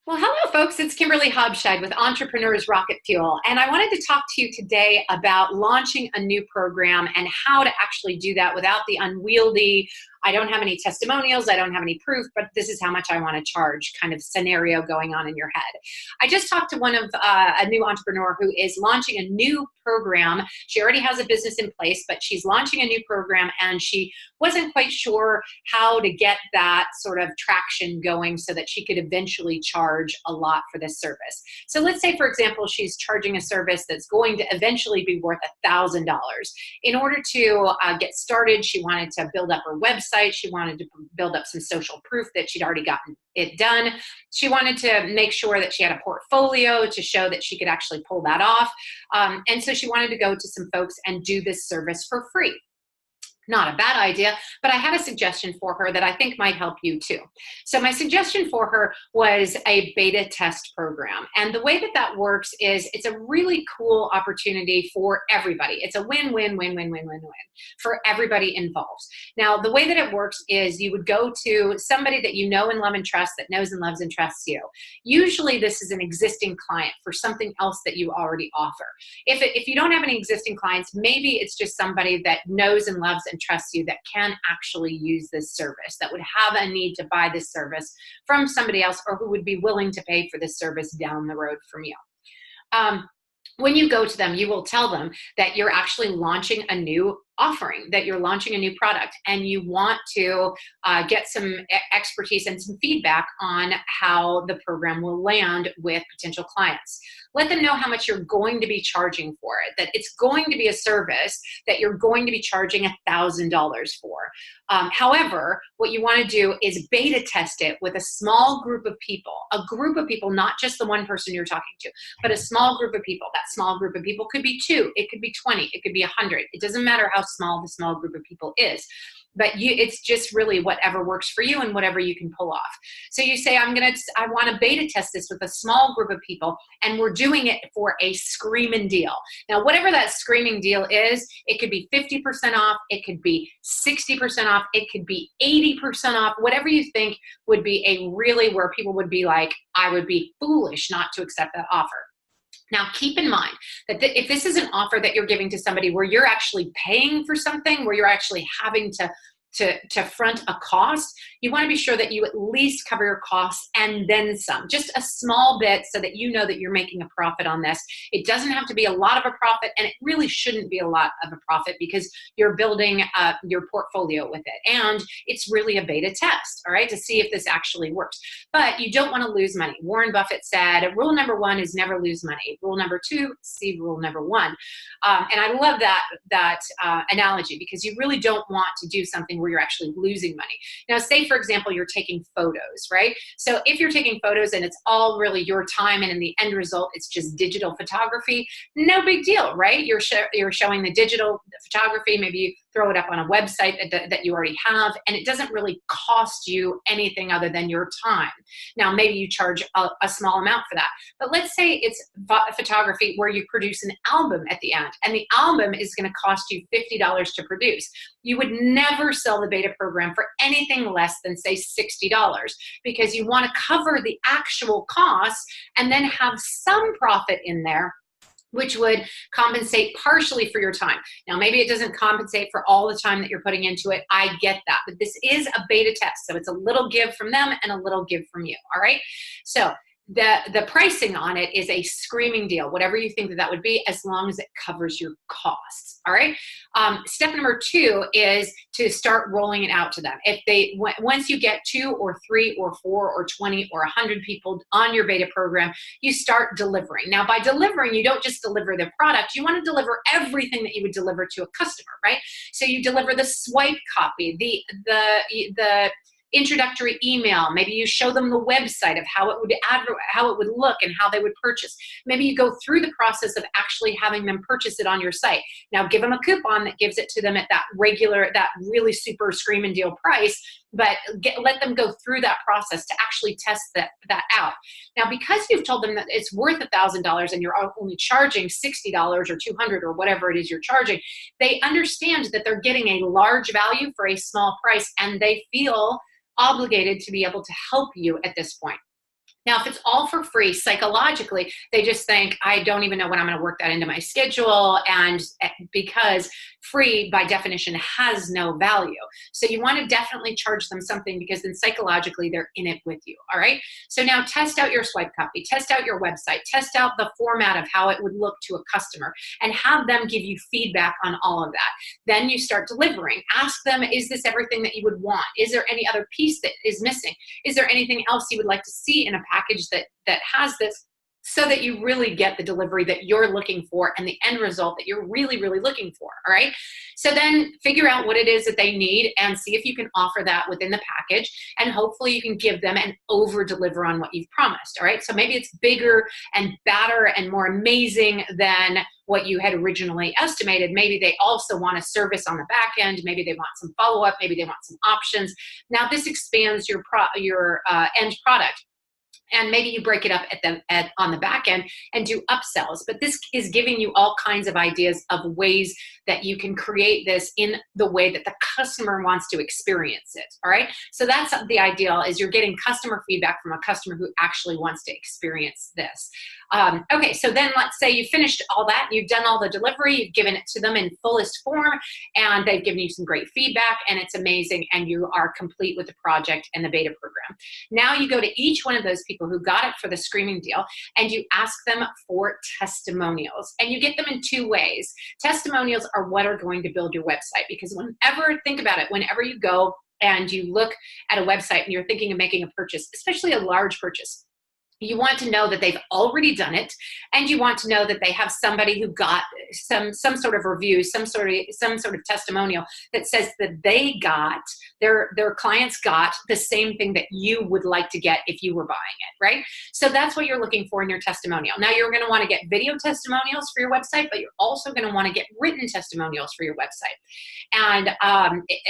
Well, hello, folks. It's Kimberly Hobscheid with Entrepreneurs Rocket Fuel. And I wanted to talk to you today about launching a new program and how to actually do that without the unwieldy, I don't have any testimonials, I don't have any proof, but this is how much I want to charge kind of scenario going on in your head. I just talked to a new entrepreneur who is launching a new program. She already has a business in place, but she's launching a new program and she wasn't quite sure how to get that sort of traction going so that she could eventually charge a lot for this service. So let's say, for example, she's charging a service that's going to eventually be worth $1,000. In order to get started, she wanted to build up her website. She wanted to build up some social proof that she'd already gotten it done. She wanted to make sure that she had a portfolio to show that she could actually pull that off. And so she wanted to go to some folks and do this service for free. Not a bad idea, but I had a suggestion for her that I think might help you too. So my suggestion for her was a beta test program. And the way that that works is it's a really cool opportunity for everybody. It's a win-win-win-win-win-win-win for everybody involved. Now, the way that it works is you would go to somebody that you know and love and trust, that knows and loves and trusts you. Usually this is an existing client for something else that you already offer. If you don't have any existing clients, maybe it's just somebody that knows and loves and trust you that can actually use this service, that would have a need to buy this service from somebody else, or who would be willing to pay for this service down the road from you. When you go to them, you will tell them that you're actually launching a new offering, that you're launching a new product, and you want to get some expertise and some feedback on how the program will land with potential clients. Let them know how much you're going to be charging for it, that it's going to be a service that you're going to be charging $1,000 for. However, what you want to do is beta test it with a small group of people, not just the one person you're talking to, but a small group of people. That small group of people could be 2, it could be 20, it could be 100. It doesn't matter how small the small group of people is. But it's just really whatever works for you and whatever you can pull off. So you say, I want to beta test this with a small group of people, and we're doing it for a screaming deal. Now, whatever that screaming deal is, it could be 50% off, it could be 60% off, it could be 80% off, whatever you think would be a really where people would be like, I would be foolish not to accept that offer. Now, keep in mind that if this is an offer that you're giving to somebody where you're actually paying for something, where you're actually having to front a cost, you want to be sure that you at least cover your costs and then some, just a small bit, so that you know that you're making a profit on this. It doesn't have to be a lot of a profit, and it really shouldn't be a lot of a profit, because you're building your portfolio with it. And it's really a beta test, all right, to see if this actually works. But you don't want to lose money. Warren Buffett said, rule number 1 is never lose money. Rule number 2, see rule number 1. And I love that analogy, because you really don't want to do something where you're actually losing money. Now, say, for example, you're taking photos, right? So if you're taking photos and it's all really your time, and in the end result, it's just digital photography, no big deal, right? You're showing the digital photography. Maybe you throw it up on a website that you already have, and it doesn't really cost you anything other than your time. Now, maybe you charge a small amount for that, but let's say it's photography where you produce an album at the end, and the album is going to cost you $50 to produce. You would never sell the beta program for anything less than, say, $60, because you want to cover the actual costs and then have some profit in there, which would compensate partially for your time. Now, maybe it doesn't compensate for all the time that you're putting into it. I get that, but this is a beta test. So it's a little give from them and a little give from you, all right? So the pricing on it is a screaming deal, whatever you think that would be, as long as it covers your costs, all right? Step number 2 is to start rolling it out to them. Once you get 2 or 3 or 4 or 20 or 100 people on your beta program, you start delivering. Now, by delivering, you don't just deliver the product. You want to deliver everything that you would deliver to a customer, right? So you deliver the swipe copy, the introductory email. Maybe you show them the website of how it would look and how they would purchase. Maybe you go through the process of actually having them purchase it on your site. Now, give them a coupon that gives it to them at that really super screaming deal price, but let them go through that process to actually test that out. Now, because you've told them that it's worth $1,000 and you're only charging $60 or $200 or whatever it is you're charging, they understand that they're getting a large value for a small price, and they feel obligated to be able to help you at this point. Now, if it's all for free, psychologically, they just think, I don't even know when I'm going to work that into my schedule. And because free, by definition, has no value. So you want to definitely charge them something, because then psychologically, they're in it with you. All right. So now test out your swipe copy, test out your website, test out the format of how it would look to a customer, and have them give you feedback on all of that. Then you start delivering. Ask them, is this everything that you would want? Is there any other piece that is missing? Is there anything else you would like to see in a package that has this, so that you really get the delivery that you're looking for and the end result that you're really, really looking for, all right? So then figure out what it is that they need and see if you can offer that within the package, and hopefully you can give them and over-deliver on what you've promised, all right? So maybe it's bigger and badder and more amazing than what you had originally estimated. Maybe they also want a service on the back end. Maybe they want some follow-up. Maybe they want some options. Now this expands your end product. And maybe you break it up on the back end and do upsells. But this is giving you all kinds of ideas of ways that you can create this in the way that the customer wants to experience it. All right. So that's the ideal, is you're getting customer feedback from a customer who actually wants to experience this. Okay, so then let's say you finished all that, you've done all the delivery, you've given it to them in fullest form, and they've given you some great feedback, and it's amazing, and you are complete with the project and the beta program. Now you go to each one of those people who got it for the screaming deal, and you ask them for testimonials, and you get them in two ways. Testimonials are what are going to build your website, because think about it, whenever you go and you look at a website and you're thinking of making a purchase, especially a large purchase, you want to know that they've already done it, and you want to know that they have somebody who got some sort of review, some sort of testimonial that says that their clients got the same thing that you would like to get if you were buying it, right? So that's what you're looking for in your testimonial. Now you're going to want to get video testimonials for your website, but you're also going to want to get written testimonials for your website.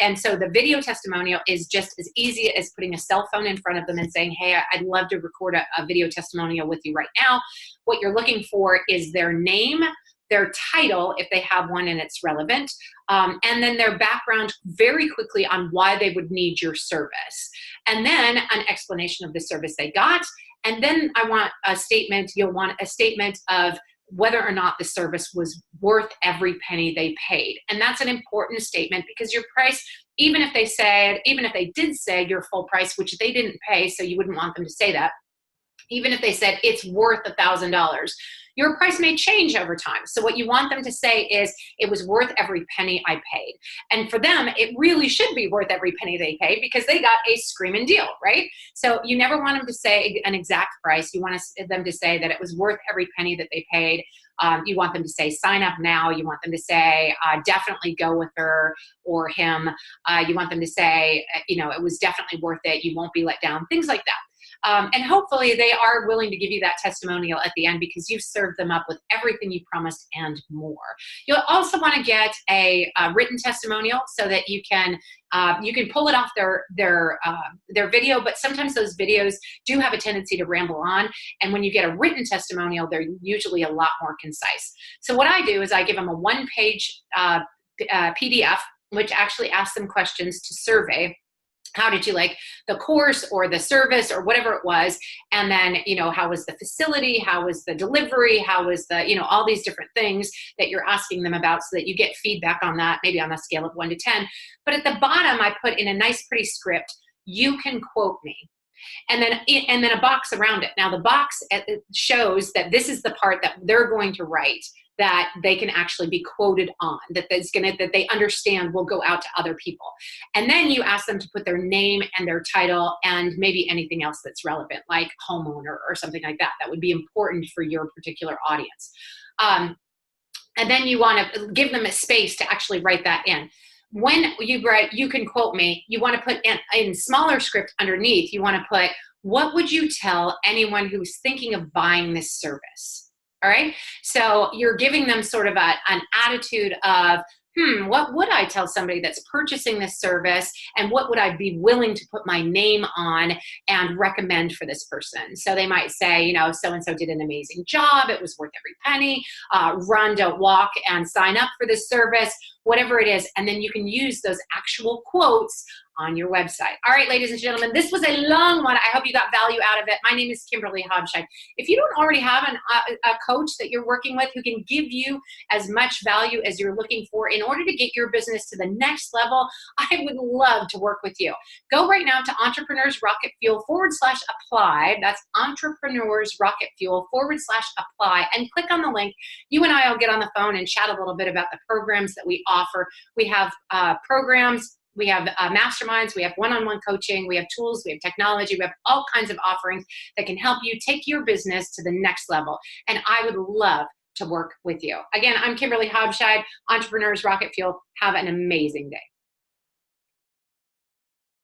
And so the video testimonial is just as easy as putting a cell phone in front of them and saying, hey, I'd love to record a video testimonial with you right now. What you're looking for is their name, their title, if they have one and it's relevant, and then their background very quickly on why they would need your service. And then an explanation of the service they got. And then you'll want a statement of whether or not the service was worth every penny they paid. And that's an important statement, because your price, even if they did say your full price, which they didn't pay, so you wouldn't want them to say that, even if they said it's worth $1,000, your price may change over time. So what you want them to say is, it was worth every penny I paid. And for them, it really should be worth every penny they paid, because they got a screaming deal, right? So you never want them to say an exact price. You want them to say that it was worth every penny that they paid. You want them to say, sign up now. You want them to say, definitely go with her or him. You want them to say, it was definitely worth it. You won't be let down, things like that. And hopefully they are willing to give you that testimonial at the end, because you've served them up with everything you promised and more. You'll also want to get a written testimonial, so that you can pull it off their video, but sometimes those videos do have a tendency to ramble on. And when you get a written testimonial, they're usually a lot more concise. So what I do is I give them a one-page PDF, which actually asks them questions to survey. How did you like the course or the service or whatever it was? And then, how was the facility? How was the delivery? How was the, all these different things that you're asking them about, so that you get feedback on that, maybe on a scale of 1 to 10. But at the bottom, I put in a nice, pretty script, you can quote me. And then a box around it. Now the box shows that this is the part that they're going to write, that they can actually be quoted on, that they understand will go out to other people. And then you ask them to put their name and their title and maybe anything else that's relevant, like homeowner or something like that. That would be important for your particular audience. And then you want to give them a space to actually write that in. When you write, you can quote me, you want to put in smaller script underneath, you want to put, what would you tell anyone who's thinking of buying this service? All right. So you're giving them sort of an attitude of, what would I tell somebody that's purchasing this service, and what would I be willing to put my name on and recommend for this person? So they might say, so-and-so did an amazing job. It was worth every penny. Run, don't walk, and sign up for this service, whatever it is. And then you can use those actual quotes on your website. All right, ladies and gentlemen, this was a long one. I hope you got value out of it. My name is Kimberly Hobscheid. If you don't already have a coach that you're working with who can give you as much value as you're looking for in order to get your business to the next level, I would love to work with you. Go right now to Entrepreneurs Rocket Fuel /apply. That's Entrepreneurs Rocket Fuel /apply, and click on the link. You and I will get on the phone and chat a little bit about the programs that we offer. We have programs, we have masterminds, we have one-on-one coaching, we have tools, we have technology, we have all kinds of offerings that can help you take your business to the next level. And I would love to work with you. Again, I'm Kimberly Hobscheid, Entrepreneurs Rocket Fuel. Have an amazing day.